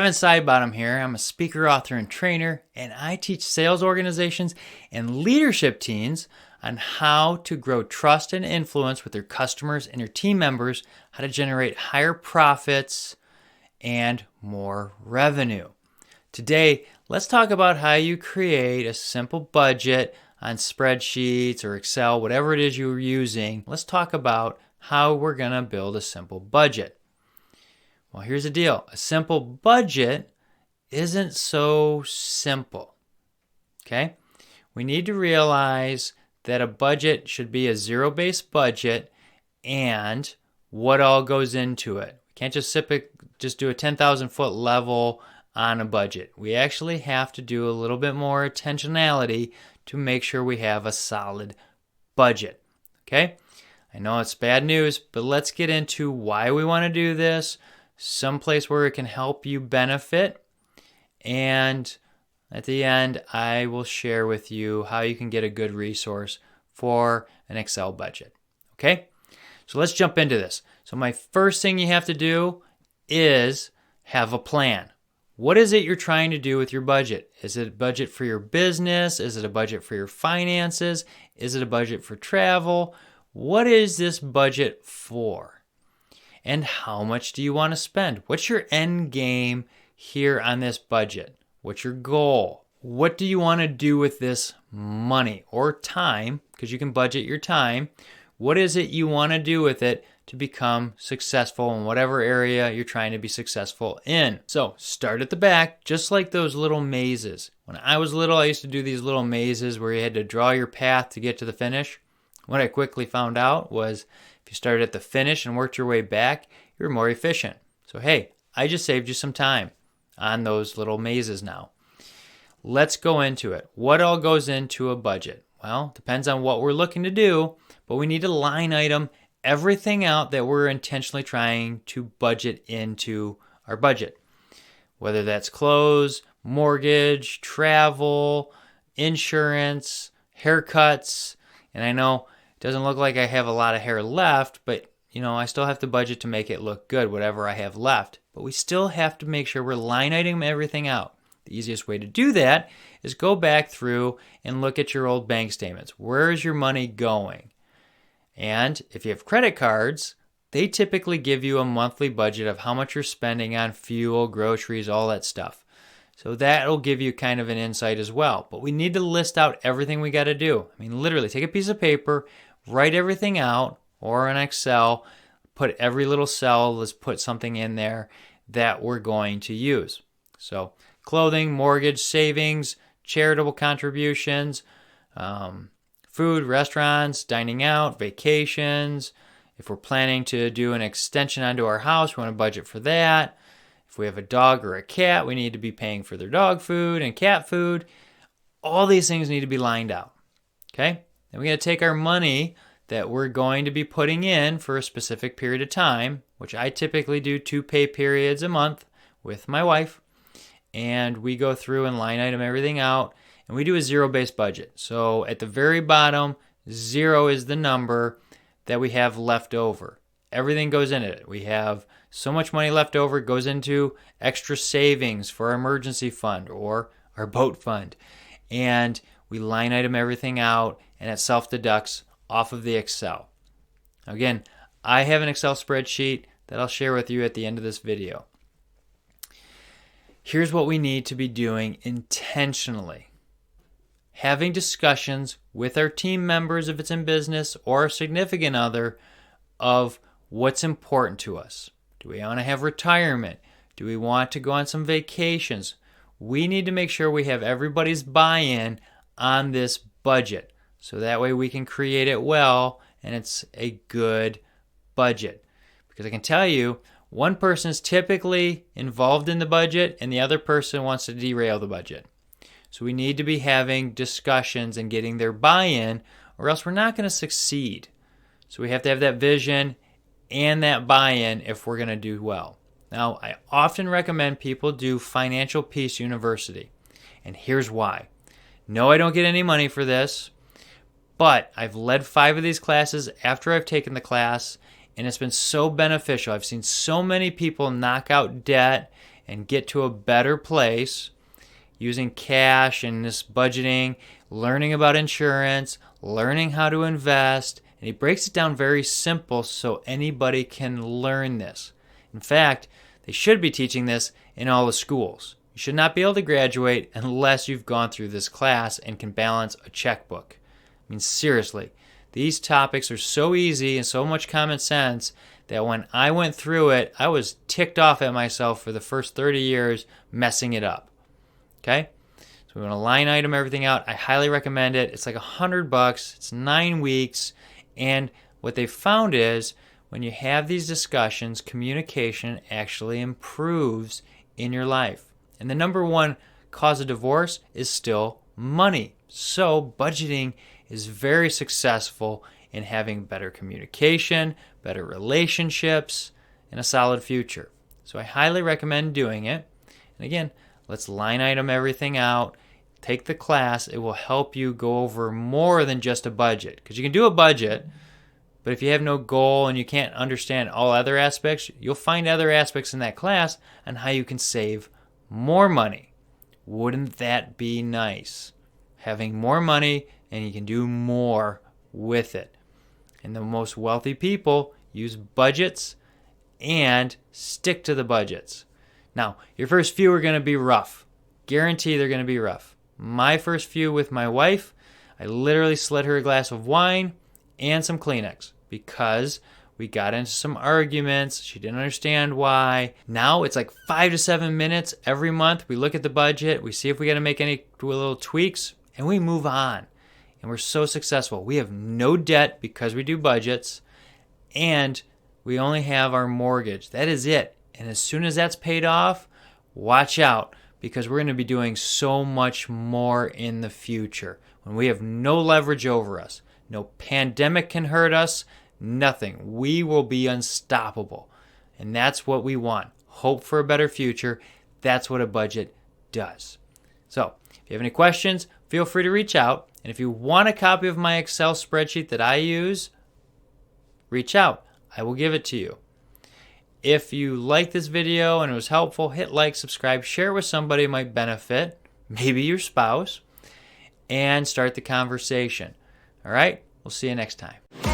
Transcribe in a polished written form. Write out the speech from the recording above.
Kevin Sidebottom here. I'm a speaker, author, and trainer, and I teach sales organizations and leadership teams on how to grow trust and influence with their customers and your team members, how to generate higher profits and more revenue. Today, let's talk about how you create a simple budget on spreadsheets or Excel, whatever it is you're using. Let's talk about how we're going to build a simple budget. Well, here's the deal. A simple budget isn't so simple, okay? We need to realize that a budget should be a zero-based budget and what all goes into it. We can't just do a 10,000-foot level on a budget. We actually have to do a little bit more intentionality to make sure we have a solid budget, okay? I know it's bad news, but let's get into why we want to do this, someplace where it can help you benefit, and at the end, I will share with you how you can get a good resource for an Excel budget, okay? So let's jump into this. So my first thing you have to do is have a plan. What is it you're trying to do with your budget? Is it a budget for your business? Is it a budget for your finances? Is it a budget for travel? What is this budget for? And how much do you want to spend? What's your end game here on this budget? What's your goal? What do you want to do with this money or time? Because you can budget your time. What is it you want to do with it to become successful in whatever area you're trying to be successful in? So start at the back, just like those little mazes. When I was little, I used to do these little mazes where you had to draw your path to get to the finish. What I quickly found out was if you started at the finish and worked your way back, you're more efficient. So hey, I just saved you some time on those little mazes now. Let's go into it. What all goes into a budget? Well, depends on what we're looking to do, but we need to line item everything out that we're intentionally trying to budget into our budget. Whether that's clothes, mortgage, travel, insurance, haircuts, and I know it doesn't look like I have a lot of hair left, but I still have to budget to make it look good, whatever I have left. But we still have to make sure we're line iteming everything out. The easiest way to do that is go back through and look at your old bank statements. Where is your money going? And if you have credit cards, they typically give you a monthly budget of how much you're spending on fuel, groceries, all that stuff. So that'll give you kind of an insight as well. But we need to list out everything we got to do. I mean, literally take a piece of paper, write everything out, or in Excel, put every little cell, let's put something in there that we're going to use. So clothing, mortgage, savings, charitable contributions, food, restaurants, dining out, vacations. If we're planning to do an extension onto our house, we want to budget for that. If we have a dog or a cat, we need to be paying for their dog food and cat food. All these things need to be lined out. Okay? Then we're going to take our money that we're going to be putting in for a specific period of time, which I typically do 2 pay periods a month with my wife. And we go through and line item everything out. And we do a zero-based budget. So at the very bottom, 0 is the number that we have left over. Everything goes into it. We have so much money left over, it goes into extra savings for our emergency fund or our boat fund. And we line item everything out, and it self-deducts off of the Excel. Again, I have an Excel spreadsheet that I'll share with you at the end of this video. Here's what we need to be doing intentionally. Having discussions with our team members if it's in business or a significant other of what's important to us. Do we want to have retirement? Do we want to go on some vacations? We need to make sure we have everybody's buy-in on this budget. So that way we can create it well and it's a good budget. Because I can tell you, one person is typically involved in the budget and the other person wants to derail the budget. So we need to be having discussions and getting their buy-in or else we're not going to succeed. So we have to have that vision and that buy-in if we're going to do well. Now, I often recommend people do Financial Peace University. And here's why. No, I don't get any money for this, but I've led 5 of these classes after I've taken the class, and it's been so beneficial. I've seen so many people knock out debt and get to a better place using cash and this budgeting, learning about insurance, learning how to invest. And he breaks it down very simple so anybody can learn this. In fact, they should be teaching this in all the schools. You should not be able to graduate unless you've gone through this class and can balance a checkbook. I mean, seriously, these topics are so easy and so much common sense that when I went through it, I was ticked off at myself for the first 30 years messing it up. Okay? So we want to line item everything out. I highly recommend it. It's like $100. It's 9 weeks. And what they found is when you have these discussions, communication actually improves in your life. And the number one cause of divorce is still money. So budgeting is very successful in having better communication, better relationships, and a solid future. So I highly recommend doing it. And again, let's line item everything out. Take the class. It will help you go over more than just a budget. Because you can do a budget, but if you have no goal and you can't understand all other aspects, you'll find other aspects in that class on how you can save more money. Wouldn't that be nice? Having more money and you can do more with it. And the most wealthy people use budgets and stick to the budgets. Now, your first few are going to be rough. Guarantee they're going to be rough. My first few with my wife, I literally slid her a glass of wine and some Kleenex because we got into some arguments. She didn't understand why. Now it's like 5 to 7 minutes every month. We look at the budget. We see if we got to make any little tweaks, and we move on. And we're so successful. We have no debt because we do budgets, and we only have our mortgage. That is it. And as soon as that's paid off, watch out because we're going to be doing so much more in the future when we have no leverage over us. No pandemic can hurt us. Nothing. We will be unstoppable. And that's what we want. Hope for a better future. That's what a budget does. So, if you have any questions, feel free to reach out. And if you want a copy of my Excel spreadsheet that I use, reach out. I will give it to you. If you like this video and it was helpful, hit like, subscribe, share it with somebody who might benefit, maybe your spouse, and start the conversation. All right? We'll see you next time.